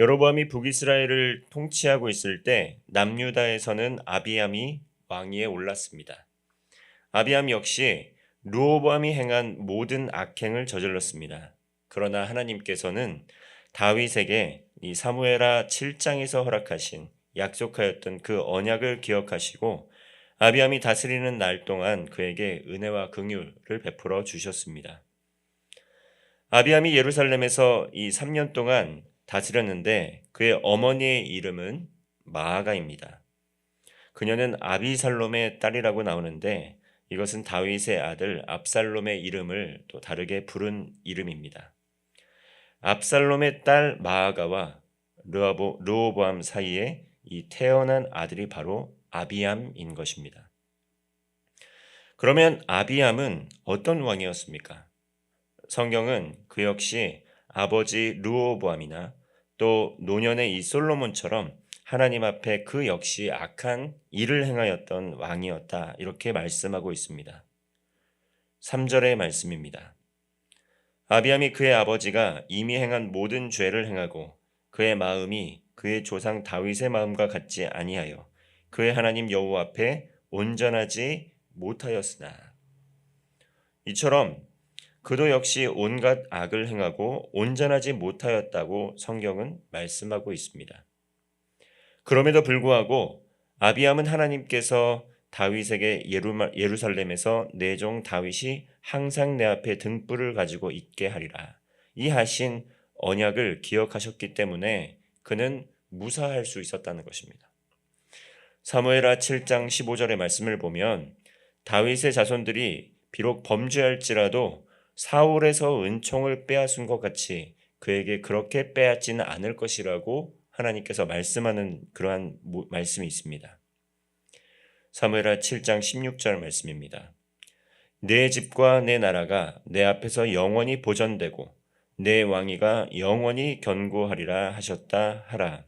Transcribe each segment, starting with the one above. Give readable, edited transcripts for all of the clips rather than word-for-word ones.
여로보암이 북이스라엘을 통치하고 있을 때 남유다에서는 아비암이 왕위에 올랐습니다. 아비암 역시 르호보암이 행한 모든 악행을 저질렀습니다. 그러나 하나님께서는 다윗에게 이 사무엘하 7장에서 허락하신 약속하였던 그 언약을 기억하시고 아비암이 다스리는 날 동안 그에게 은혜와 긍휼을 베풀어 주셨습니다. 아비암이 예루살렘에서 이 3년 동안 다스렸는데 그의 어머니의 이름은 마아가입니다. 그녀는 아비살롬의 딸이라고 나오는데 이것은 다윗의 아들 압살롬의 이름을 또 다르게 부른 이름입니다. 압살롬의 딸 마아가와 르호보암 사이에 이 태어난 아들이 바로 아비암인 것입니다. 그러면 아비암은 어떤 왕이었습니까? 성경은 그 역시 아버지 르호보암이나 또 노년의 이 솔로몬처럼 하나님 앞에 그 역시 악한 일을 행하였던 왕이었다 이렇게 말씀하고 있습니다. 3절의 말씀입니다. 아비암이 그의 아버지가 이미 행한 모든 죄를 행하고 그의 마음이 그의 조상 다윗의 마음과 같지 아니하여 그의 하나님 여호와 앞에 온전하지 못하였으나 이처럼 그도 역시 온갖 악을 행하고 온전하지 못하였다고 성경은 말씀하고 있습니다. 그럼에도 불구하고 아비암은 하나님께서 다윗에게 예루살렘에서 내 종 다윗이 항상 내 앞에 등불을 가지고 있게 하리라 이 하신 언약을 기억하셨기 때문에 그는 무사할 수 있었다는 것입니다. 사무엘하 7장 15절의 말씀을 보면 다윗의 자손들이 비록 범죄할지라도 사울에서 은총을 빼앗은 것 같이 그에게 그렇게 빼앗지는 않을 것이라고 하나님께서 말씀하는 그러한 말씀이 있습니다. 사무엘하 7장 16절 말씀입니다. 내 집과 내 나라가 내 앞에서 영원히 보전되고 내 왕위가 영원히 견고하리라 하셨다 하라.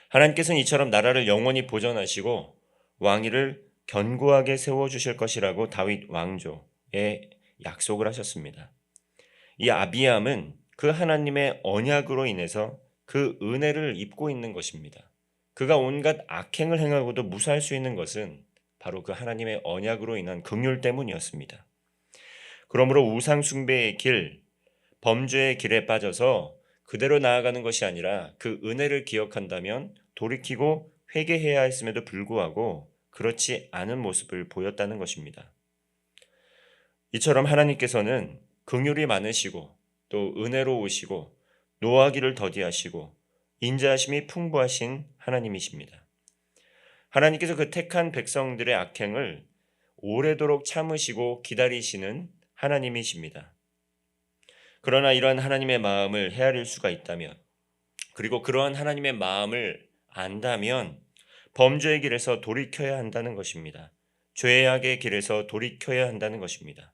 하나님께서는 이처럼 나라를 영원히 보전하시고 왕위를 견고하게 세워주실 것이라고 다윗 왕조에 약속을 하셨습니다. 이 아비암은 그 하나님의 언약으로 인해서 그 은혜를 입고 있는 것입니다. 그가 온갖 악행을 행하고도 무사할 수 있는 것은 바로 그 하나님의 언약으로 인한 긍휼 때문이었습니다. 그러므로 우상 숭배의 길, 범죄의 길에 빠져서 그대로 나아가는 것이 아니라 그 은혜를 기억한다면 돌이키고 회개해야 했음에도 불구하고 그렇지 않은 모습을 보였다는 것입니다. 이처럼 하나님께서는 긍휼이 많으시고 또 은혜로우시고 노하기를 더디하시고 인자하심이 풍부하신 하나님이십니다. 하나님께서 그 택한 백성들의 악행을 오래도록 참으시고 기다리시는 하나님이십니다. 그러나 이러한 하나님의 마음을 헤아릴 수가 있다면 그리고 그러한 하나님의 마음을 안다면 범죄의 길에서 돌이켜야 한다는 것입니다. 죄악의 길에서 돌이켜야 한다는 것입니다.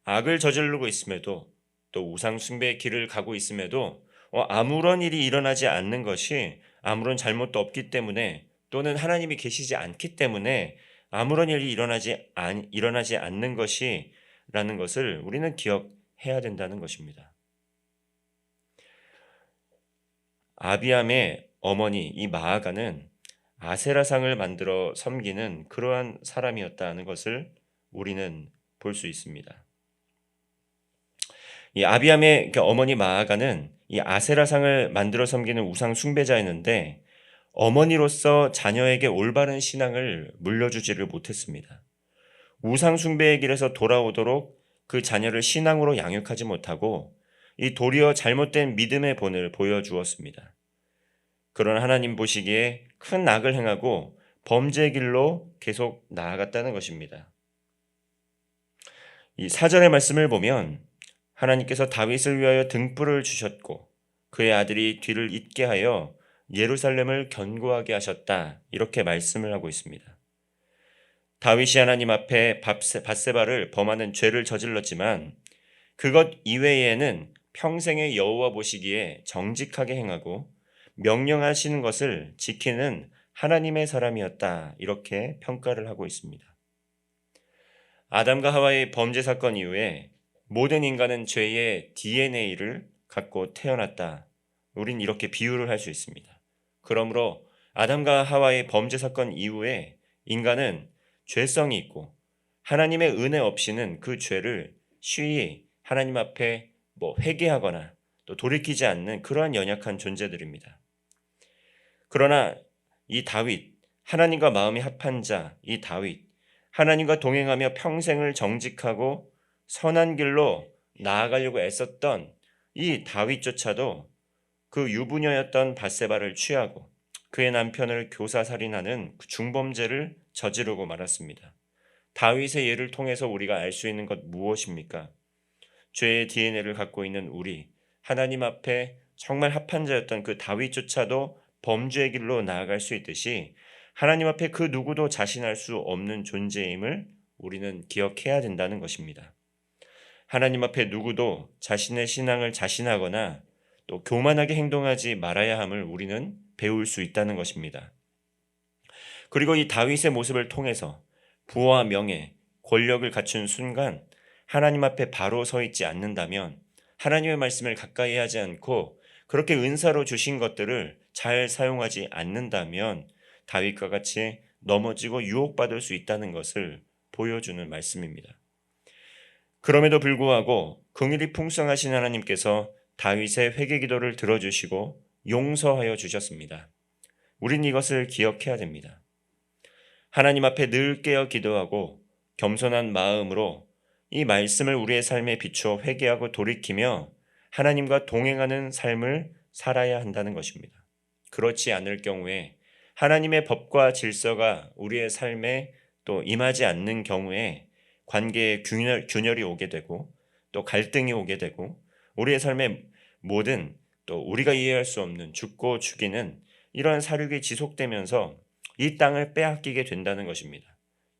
악을 저지르고 있음에도 또 우상 숭배의 길을 가고 있음에도 아무런 일이 일어나지 않는 것이 아무런 잘못도 없기 때문에 또는 하나님이 계시지 않기 때문에 아무런 일이 일어나지 않는 것이라는 것을 우리는 기억해야 된다는 것입니다. 아비암의 어머니 이 마아가는 아세라상을 만들어 섬기는 그러한 사람이었다는 것을 우리는 볼 수 있습니다. 이 아비암의 어머니 마아가는 이 아세라상을 만들어 섬기는 우상 숭배자였는데 어머니로서 자녀에게 올바른 신앙을 물려주지를 못했습니다. 우상 숭배의 길에서 돌아오도록 그 자녀를 신앙으로 양육하지 못하고 이 도리어 잘못된 믿음의 본을 보여주었습니다. 그러나 하나님 보시기에 큰 악을 행하고 범죄의 길로 계속 나아갔다는 것입니다. 이 4절의 말씀을 보면 하나님께서 다윗을 위하여 등불을 주셨고 그의 아들이 뒤를 잇게 하여 예루살렘을 견고하게 하셨다 이렇게 말씀을 하고 있습니다. 다윗이 하나님 앞에 밧세바를 범하는 죄를 저질렀지만 그것 이외에는 평생의 여호와 보시기에 정직하게 행하고 명령하시는 것을 지키는 하나님의 사람이었다 이렇게 평가를 하고 있습니다. 아담과 하와의 범죄 사건 이후에 모든 인간은 죄의 DNA를 갖고 태어났다. 우린 이렇게 비유를 할 수 있습니다. 그러므로 아담과 하와의 범죄 사건 이후에 인간은 죄성이 있고 하나님의 은혜 없이는 그 죄를 쉬이 하나님 앞에 회개하거나 또 돌이키지 않는 그러한 연약한 존재들입니다. 그러나 이 다윗, 하나님과 마음이 합한 자, 이 다윗, 하나님과 동행하며 평생을 정직하고 선한 길로 나아가려고 애썼던 이 다윗조차도 그 유부녀였던 밧세바를 취하고 그의 남편을 교사살인하는 그 중범죄를 저지르고 말았습니다. 다윗의 예를 통해서 우리가 알 수 있는 것 무엇입니까? 죄의 DNA를 갖고 있는 우리, 하나님 앞에 정말 합한 자였던 그 다윗조차도 범죄의 길로 나아갈 수 있듯이 하나님 앞에 그 누구도 자신할 수 없는 존재임을 우리는 기억해야 된다는 것입니다. 하나님 앞에 누구도 자신의 신앙을 자신하거나 또 교만하게 행동하지 말아야 함을 우리는 배울 수 있다는 것입니다. 그리고 이 다윗의 모습을 통해서 부와 명예, 권력을 갖춘 순간 하나님 앞에 바로 서 있지 않는다면, 하나님의 말씀을 가까이 하지 않고 그렇게 은사로 주신 것들을 잘 사용하지 않는다면 다윗과 같이 넘어지고 유혹받을 수 있다는 것을 보여주는 말씀입니다. 그럼에도 불구하고 긍휼이 풍성하신 하나님께서 다윗의 회개 기도를 들어주시고 용서하여 주셨습니다. 우린 이것을 기억해야 됩니다. 하나님 앞에 늘 깨어 기도하고 겸손한 마음으로 이 말씀을 우리의 삶에 비추어 회개하고 돌이키며 하나님과 동행하는 삶을 살아야 한다는 것입니다. 그렇지 않을 경우에 하나님의 법과 질서가 우리의 삶에 또 임하지 않는 경우에 관계에 균열이 오게 되고 또 갈등이 오게 되고 우리의 삶에 모든 또 우리가 이해할 수 없는 죽고 죽이는 이러한 사륙이 지속되면서 이 땅을 빼앗기게 된다는 것입니다.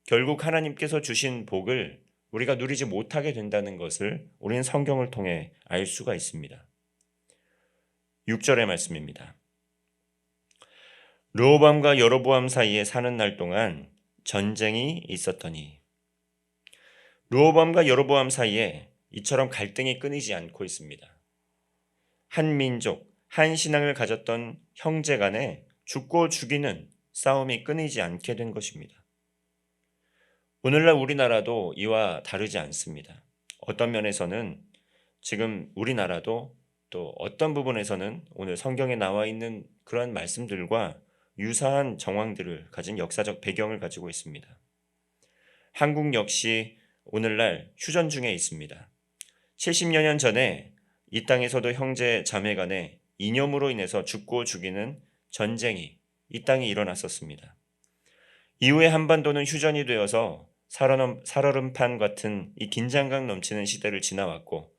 결국 하나님께서 주신 복을 우리가 누리지 못하게 된다는 것을 우리는 성경을 통해 알 수가 있습니다. 6절의 말씀입니다. 르호보암과 여로보암 사이에 사는 날 동안 전쟁이 있었더니. 르호보암과 여로보암 사이에 이처럼 갈등이 끊이지 않고 있습니다. 한 민족, 한 신앙을 가졌던 형제 간에 죽고 죽이는 싸움이 끊이지 않게 된 것입니다. 오늘날 우리나라도 이와 다르지 않습니다. 어떤 면에서는 지금 우리나라도 또 어떤 부분에서는 오늘 성경에 나와 있는 그런 말씀들과 유사한 정황들을 가진 역사적 배경을 가지고 있습니다. 한국 역시 오늘날 휴전 중에 있습니다. 70여 년 전에 이 땅에서도 형제 자매 간에 이념으로 인해서 죽고 죽이는 전쟁이 이 땅에 일어났었습니다. 이후에 한반도는 휴전이 되어서 살얼음판 같은 이 긴장감 넘치는 시대를 지나왔고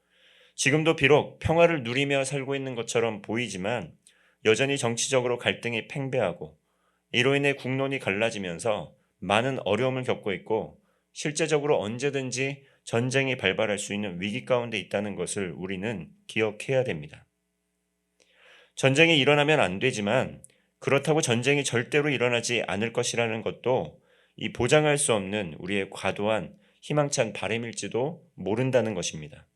지금도 비록 평화를 누리며 살고 있는 것처럼 보이지만 여전히 정치적으로 갈등이 팽배하고 이로 인해 국론이 갈라지면서 많은 어려움을 겪고 있고 실제적으로 언제든지 전쟁이 발발할 수 있는 위기 가운데 있다는 것을 우리는 기억해야 됩니다. 전쟁이 일어나면 안 되지만 그렇다고 전쟁이 절대로 일어나지 않을 것이라는 것도 이 보장할 수 없는 우리의 과도한 희망찬 바람일지도 모른다는 것입니다.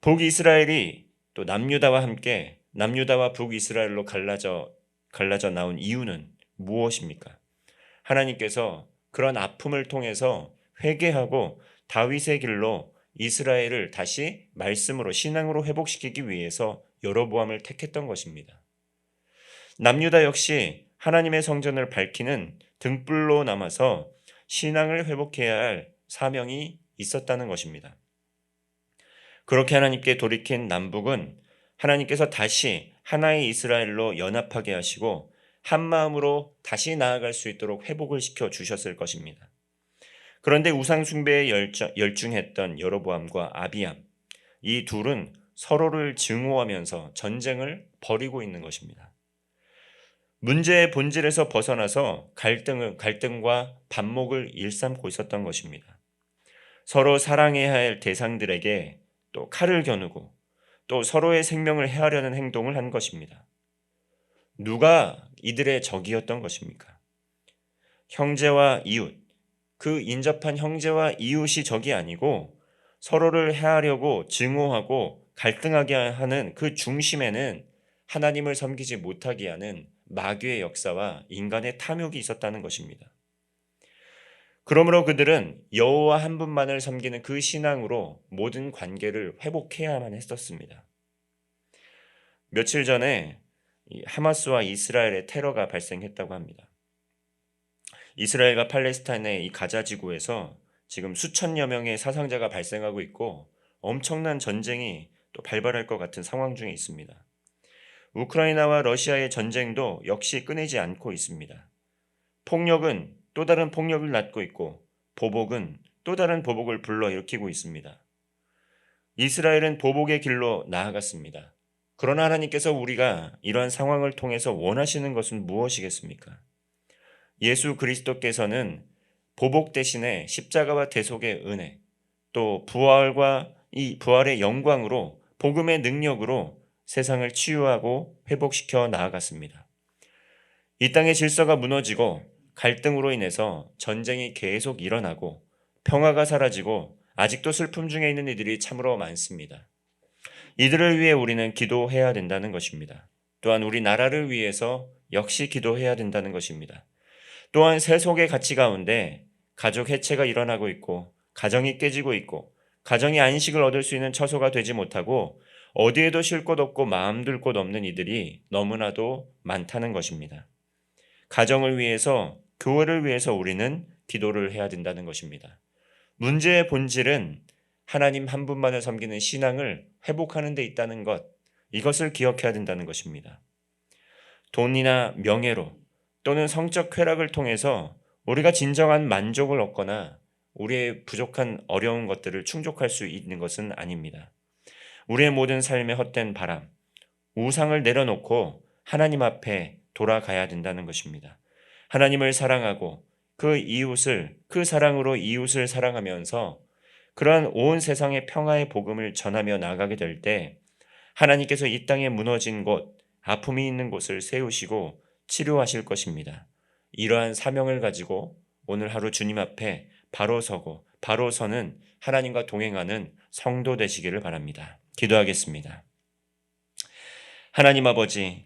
북이스라엘이 또 남유다와 함께 남유다와 북이스라엘로 갈라져 나온 이유는 무엇입니까? 하나님께서 그런 아픔을 통해서 회개하고 다윗의 길로 이스라엘을 다시 말씀으로 신앙으로 회복시키기 위해서 여로보암을 택했던 것입니다. 남유다 역시 하나님의 성전을 밝히는 등불로 남아서 신앙을 회복해야 할 사명이 있었다는 것입니다. 그렇게 하나님께 돌이킨 남북은 하나님께서 다시 하나의 이스라엘로 연합하게 하시고 한 마음으로 다시 나아갈 수 있도록 회복을 시켜 주셨을 것입니다. 그런데 우상 숭배에 열중했던 여로보암과 아비암, 이 둘은 서로를 증오하면서 전쟁을 벌이고 있는 것입니다. 문제의 본질에서 벗어나서 갈등과 반목을 일삼고 있었던 것입니다. 서로 사랑해야 할 대상들에게 또 칼을 겨누고 또 서로의 생명을 해하려는 행동을 한 것입니다. 누가 이들의 적이었던 것입니까? 형제와 이웃, 그 인접한 형제와 이웃이 적이 아니고 서로를 해하려고 증오하고 갈등하게 하는 그 중심에는 하나님을 섬기지 못하게 하는 마귀의 역사와 인간의 탐욕이 있었다는 것입니다. 그러므로 그들은 여호와 한 분만을 섬기는 그 신앙으로 모든 관계를 회복해야만 했었습니다. 며칠 전에 하마스와 이스라엘의 테러가 발생했다고 합니다. 이스라엘과 팔레스타인의 이 가자 지구에서 지금 수천여 명의 사상자가 발생하고 있고 엄청난 전쟁이 또 발발할 것 같은 상황 중에 있습니다. 우크라이나와 러시아의 전쟁도 역시 끊이지 않고 있습니다. 폭력은 또 다른 폭력을 낳고 있고 보복은 또 다른 보복을 불러일으키고 있습니다. 이스라엘은 보복의 길로 나아갔습니다. 그러나 하나님께서 우리가 이러한 상황을 통해서 원하시는 것은 무엇이겠습니까? 예수 그리스도께서는 보복 대신에 십자가와 대속의 은혜, 또 부활과 이 부활의 영광으로 복음의 능력으로 세상을 치유하고 회복시켜 나아갔습니다. 이 땅의 질서가 무너지고 갈등으로 인해서 전쟁이 계속 일어나고 평화가 사라지고 아직도 슬픔 중에 있는 이들이 참으로 많습니다. 이들을 위해 우리는 기도해야 된다는 것입니다. 또한 우리 나라를 위해서 역시 기도해야 된다는 것입니다. 또한 세속의 가치 가운데 가족 해체가 일어나고 있고 가정이 깨지고 있고 가정이 안식을 얻을 수 있는 처소가 되지 못하고 어디에도 쉴 곳 없고 마음 둘 곳 없는 이들이 너무나도 많다는 것입니다. 가정을 위해서, 교회를 위해서 우리는 기도를 해야 된다는 것입니다. 문제의 본질은 하나님 한 분만을 섬기는 신앙을 회복하는 데 있다는 것, 이것을 기억해야 된다는 것입니다. 돈이나 명예로 또는 성적 쾌락을 통해서 우리가 진정한 만족을 얻거나 우리의 부족한 어려운 것들을 충족할 수 있는 것은 아닙니다. 우리의 모든 삶의 헛된 바람, 우상을 내려놓고 하나님 앞에 돌아가야 된다는 것입니다. 하나님을 사랑하고 그 사랑으로 이웃을 사랑하면서 그러한 온 세상의 평화의 복음을 전하며 나가게 될 때 하나님께서 이 땅에 무너진 곳, 아픔이 있는 곳을 세우시고 치료하실 것입니다. 이러한 사명을 가지고 오늘 하루 주님 앞에 바로 서고 바로 서는 하나님과 동행하는 성도 되시기를 바랍니다. 기도하겠습니다. 하나님 아버지,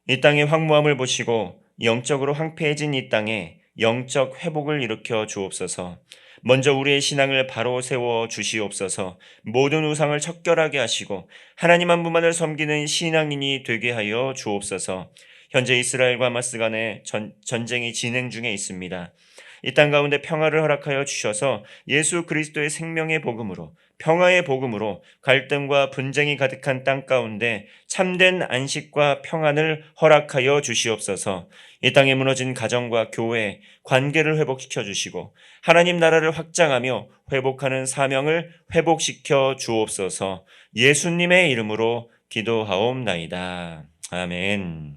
이 땅의 황무함을 보시고 영적으로 황폐해진 이 땅에 영적 회복을 일으켜 주옵소서. 먼저 우리의 신앙을 바로 세워 주시옵소서. 모든 우상을 척결하게 하시고 하나님 한 분만을 섬기는 신앙인이 되게 하여 주옵소서. 현재 이스라엘과 하마스 간의 전쟁이 진행 중에 있습니다. 이 땅 가운데 평화를 허락하여 주셔서 예수 그리스도의 생명의 복음으로, 평화의 복음으로 갈등과 분쟁이 가득한 땅 가운데 참된 안식과 평안을 허락하여 주시옵소서. 이 땅에 무너진 가정과 교회, 관계를 회복시켜 주시고 하나님 나라를 확장하며 회복하는 사명을 회복시켜 주옵소서. 예수님의 이름으로 기도하옵나이다. 아멘.